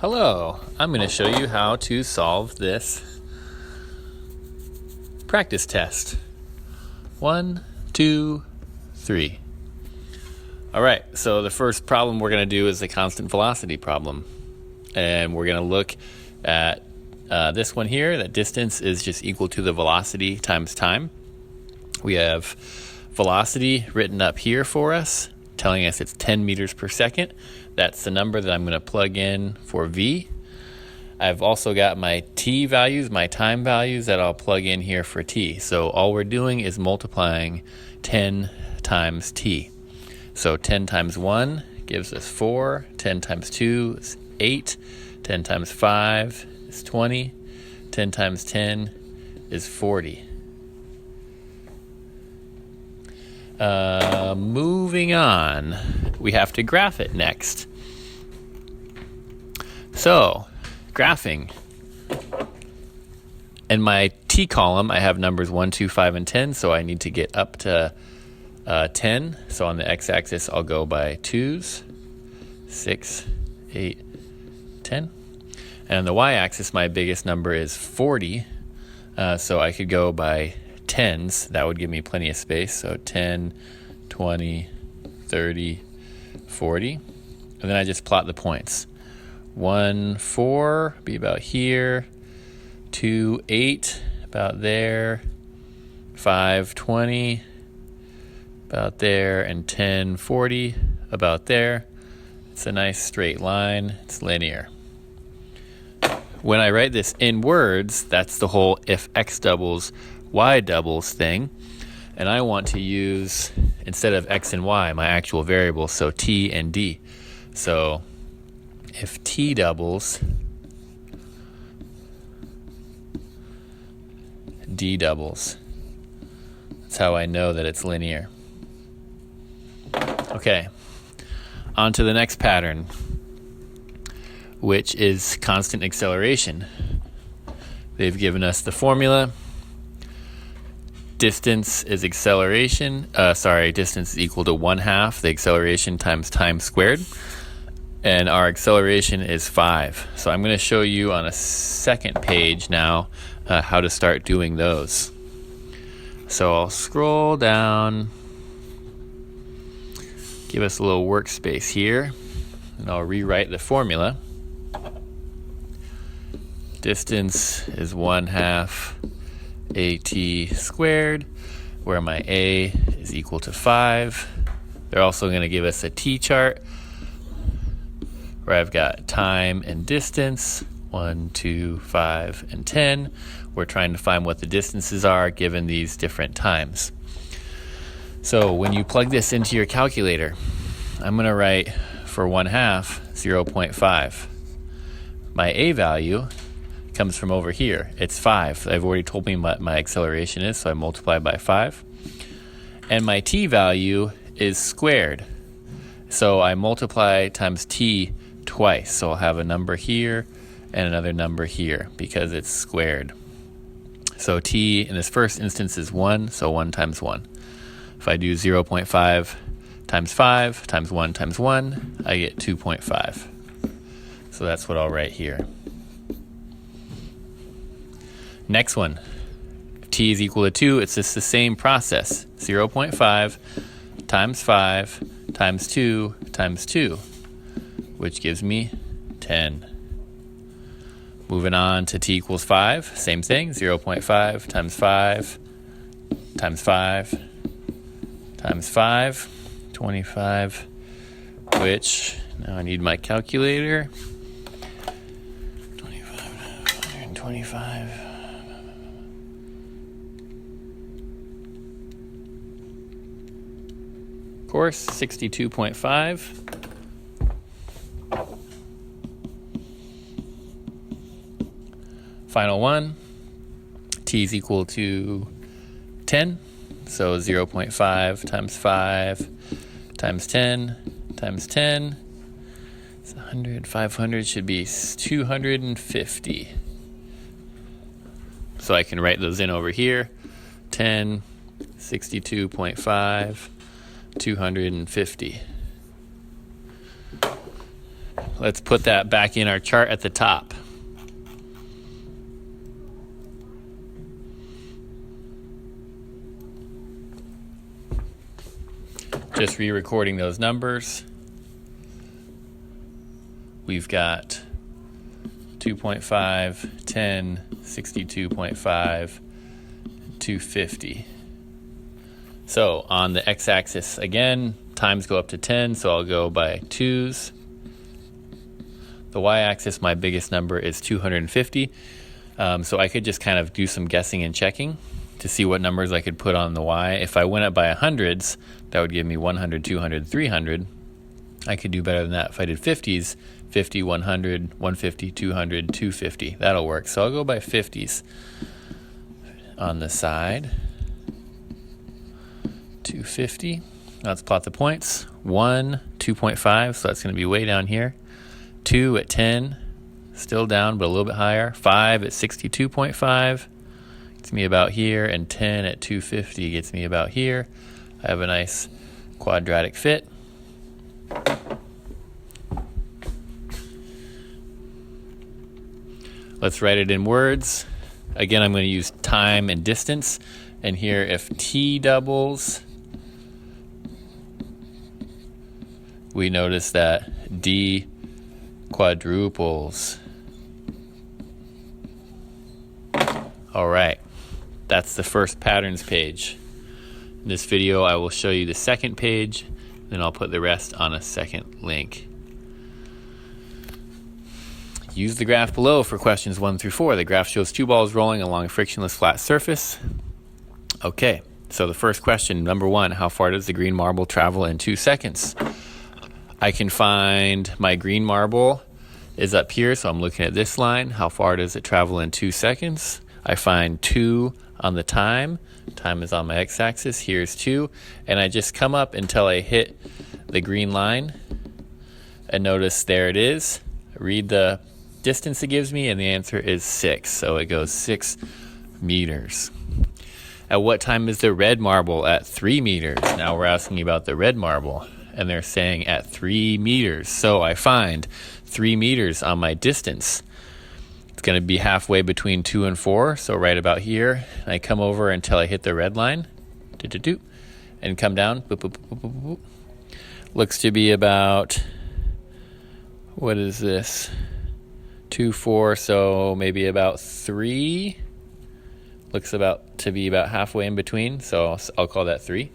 Hello, I'm going to show you how to solve this practice test. 1, 2, 3. All right, so the first problem we're going to do is the constant velocity problem. And we're going to look at this one here, that distance is just equal to the velocity times time. We have velocity written up here for us, telling us it's 10 meters per second. That's the number that I'm going to plug in for v. I've also got my t values, my time values that I'll plug in here for t. So all we're doing is multiplying 10 times t. So 10 times 1 gives us 4, 10 times 2 is 8, 10 times 5 is 20, 10 times 10 is 40. Moving on, we have to graph it next. So, graphing. In my t column, I have numbers 1, 2, 5, and 10, so I need to get up to 10. So on the x-axis, I'll go by 2s, 6, 8, 10. And on the y-axis, my biggest number is 40, so I could go by 10s. That would give me plenty of space. So 10, 20, 30, 40. And then I just plot the points. 1, 4, be about here. 2, 8, about there. 5, 20, about there. And 10, 40, about there. It's a nice straight line. It's linear. When I write this in words, that's the whole if x doubles, y doubles thing. And I want to use, instead of x and y, my actual variables, so t and d. So if t doubles, d doubles. That's how I know that it's linear. Okay, on to the next pattern, which is constant acceleration. They've given us the formula. Distance is acceleration, distance is equal to 1/2 the acceleration times time squared. And our acceleration is 5. So I'm going to show you on a second page now how to start doing those. So I'll scroll down, give us a little workspace here, and I'll rewrite the formula. Distance is 1/2 at squared, where my a is equal to 5. They're also going to give us a t chart where I've got time and distance, 1, 2, 5, and 10. We're trying to find what the distances are given these different times. So when you plug this into your calculator, I'm going to write for 1/2, 0.5. My a value comes from over here. It's 5. I've already told me what my acceleration is, so I multiply by 5. And my t value is squared. So I multiply times t twice. So I'll have a number here and another number here because it's squared. So t in this first instance is 1, so 1 times 1. If I do 0.5 times 5 times 1 times 1, I get 2.5. So that's what I'll write here. Next one, if t is equal to 2, it's just the same process. 0.5 times 5 times 2 times 2, which gives me 10. Moving on to t equals 5, same thing, 0.5 times 5 times 5 times 5, 25, which, now I need my calculator. 25 times 125. Course, 62.5. Final one, t is equal to 10, so 0.5 times 5 times 10 times 10, it's 100, 500 should be 250. So I can write those in over here, 10, 62.5, 250. let's put that back in our chart at the top. Just re-recording those numbers. We've got 2.5, 10, 62.5, 250. So on the x-axis again, times go up to 10, so I'll go by 2s. The y-axis, my biggest number is 250. So I could just kind of do some guessing and checking to see what numbers I could put on the y. If I went up by hundreds, that would give me 100, 200, 300. I could do better than that. If I did 50s, 50, 100, 150, 200, 250. That'll work. So I'll go by 50s on the side. 250. Let's plot the points. 1, 2.5, so that's going to be way down here. 2 at 10, still down, but a little bit higher. 5 at 62.5, gets me about here. And 10 at 250 gets me about here. I have a nice quadratic fit. Let's write it in words. Again, I'm going to use time and distance. And here, if t doubles, we notice that d quadruples. All right, that's the first patterns page. In this video, I will show you the second page, then I'll put the rest on a second link. Use the graph below for questions 1 through 4. The graph shows 2 balls rolling along a frictionless flat surface. Okay, so the first question, number 1, how far does the green marble travel in 2 seconds? I can find my green marble is up here, so I'm looking at this line. How far does it travel in 2 seconds? I find 2 on the time. Time is on my x-axis. Here's 2. And I just come up until I hit the green line. And notice there it is. Read the distance it gives me, and the answer is 6. So it goes 6 meters. At what time is the red marble? At 3 meters. Now we're asking about the red marble, and they're saying at 3 meters. So I find 3 meters on my distance. It's going to be halfway between 2 and 4, so right about here. I come over until I hit the red line, and come down. Boop, boop, boop, boop, boop. Looks to be about, what is this? 2, 4, so maybe about 3. Looks about to be about halfway in between, so I'll call that 3.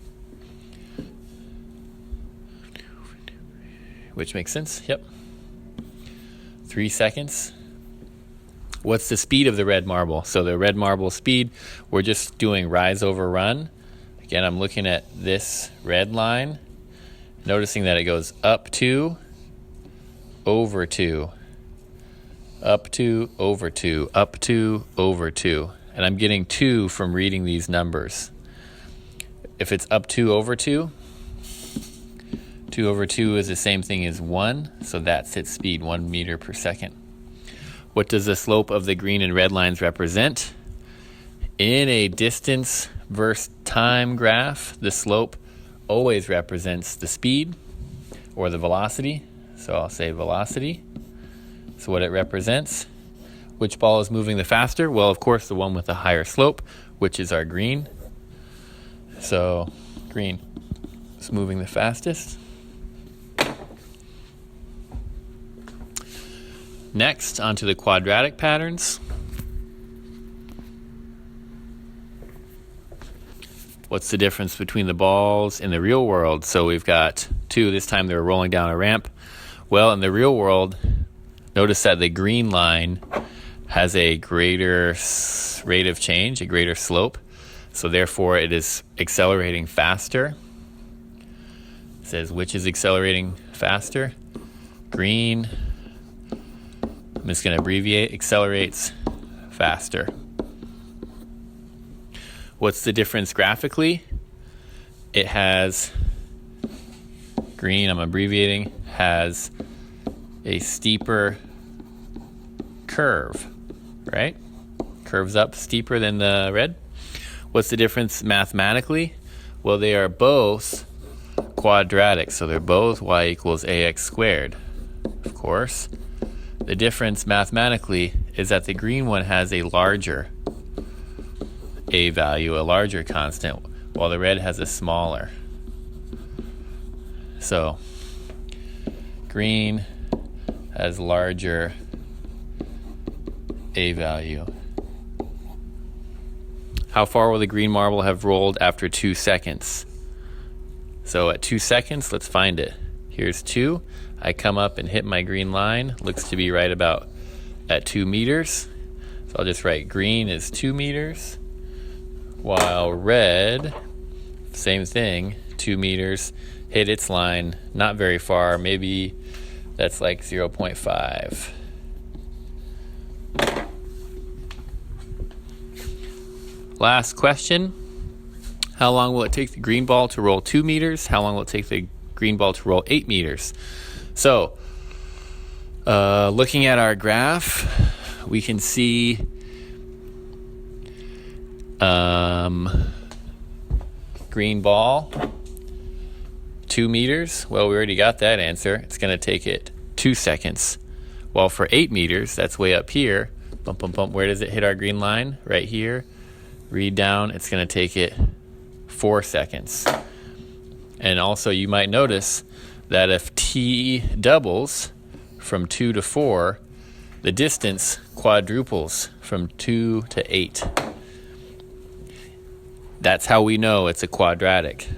Which makes sense, yep. 3 seconds. What's the speed of the red marble? So the red marble speed, we're just doing rise over run. Again, I'm looking at this red line, noticing that it goes up 2, over 2, up 2, over 2, up 2, over 2. And I'm getting 2 from reading these numbers. If it's up 2 over 2, 2 over 2 is the same thing as 1, so that's its speed, 1 meter per second. What does the slope of the green and red lines represent? In a distance versus time graph, the slope always represents the speed or the velocity. So I'll say velocity. So what it represents. Which ball is moving the faster? Well, of course, the one with the higher slope, which is our green. So green is moving the fastest. Next, onto the quadratic patterns. What's the difference between the balls in the real world? So we've got 2, this time they're rolling down a ramp. Well, in the real world, notice that the green line has a greater rate of change, a greater slope. So therefore, it is accelerating faster. It says, which is accelerating faster? Green. I'm just going to abbreviate, accelerates faster. What's the difference graphically? It has, green, I'm abbreviating, has a steeper curve, right? Curves up steeper than the red. What's the difference mathematically? Well, they are both quadratic, so they're both y equals ax squared. of course. The difference mathematically is that the green one has a larger a value, a larger constant, while the red has a smaller. So green has larger a value. How far will the green marble have rolled after 2 seconds? So at 2 seconds, let's find it. Here's 2. I come up and hit my green line. Looks to be right about at 2 meters. So I'll just write green is 2 meters, while red, same thing, 2 meters, hit its line, not very far, maybe that's like 0.5. Last question. How long will it take the green ball to roll 2 meters? How long will it take the green ball to roll 8 meters? So, looking at our graph, we can see green ball, 2 meters. Well, we already got that answer. It's going to take it 2 seconds. Well, for 8 meters, that's way up here. Bump, bump, bump. Where does it hit our green line? Right here. Read down. It's going to take it 4 seconds. And also, you might notice that if t doubles from 2 to 4, the distance quadruples from 2 to 8. That's how we know it's a quadratic.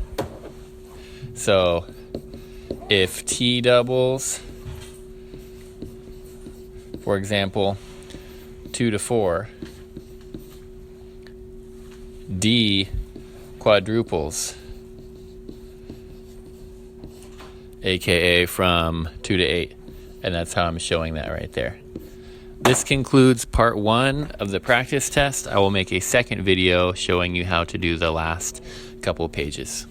So if t doubles, for example, 2 to 4, d quadruples, aka from 2 to 8. And that's how I'm showing that right there. This concludes part 1 of the practice test. I will make a second video showing you how to do the last couple pages.